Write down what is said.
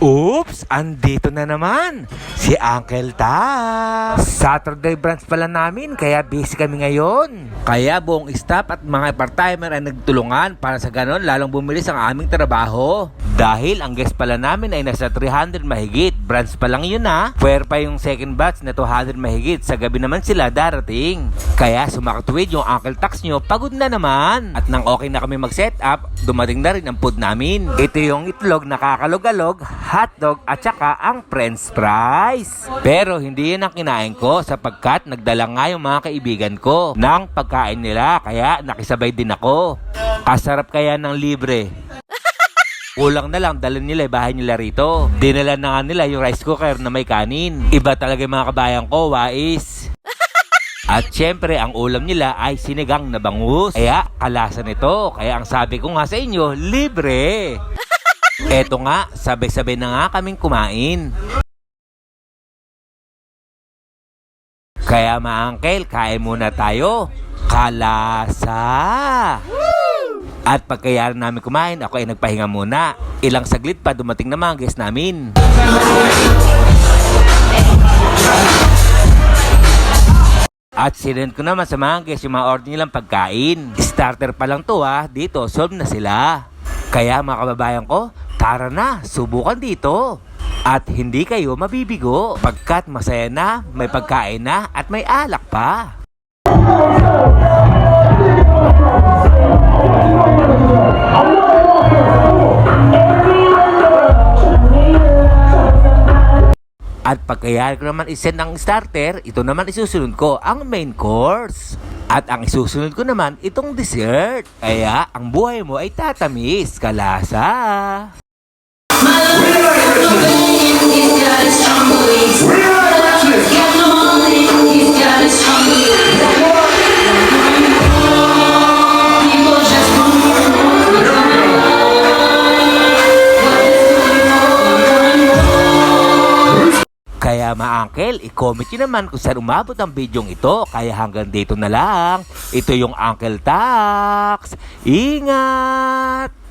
Oops! Andito na naman si Uncle Ta. Saturday brunch pala namin kaya busy kami ngayon. Kaya buong staff at mga part-timer ay nagtulungan para sa ganon lalong bumilis ang aming trabaho. Dahil ang guest pala namin ay nasa 300 mahigit. Brunch pa lang yun ha. Fair pa yung second batch na 200 mahigit. Sa gabi naman sila darating. Kaya sumakatuwid yung Uncle Tax nyo, pagod na naman. At nang okay na kami mag-set up, dumating na rin ang food namin. Ito yung itlog na kakalog-alog, hotdog at saka ang french fries. Pero hindi yun ang kinain ko sapagkat nagdala nga yung mga kaibigan ko ng pagkain nila kaya nakisabay din ako. Kasarap kaya ng libre. Kulang na lang dalhin nila bahay nila rito. Dinala na nga nila yung rice cooker na may kanin. Iba talaga yung mga kabayan ko, wais. At syempre, ang ulam nila ay sinigang na bangus. Kaya, kalasan ito. Kaya ang sabi ko nga sa inyo, libre. Eto nga, sabay-sabay na nga kaming kumain. Kaya ma-uncle, kain muna tayo. Kalasa! At pagkayari namin kumain, ako ay nagpahinga muna. Ilang saglit pa dumating na mga guest namin. At sinend ko naman sa mga guests yung mga order nilang pagkain. Starter pa lang to dito solve na sila. Kaya mga kababayan ko, tara na, subukan dito. At hindi kayo mabibigo pagkat masaya na, may pagkain na at may alak pa. At pagkayari ko naman isend ang starter, ito naman isusunod ko ang main course. At ang isusunod ko naman itong dessert. Kaya ang buhay mo ay tatamis, kalasa. Kaya ma-uncle, i-comment nyo naman kung saan umabot ang bidyong ito. Kaya hanggang dito na lang. Ito yung Uncle Tax. Ingat!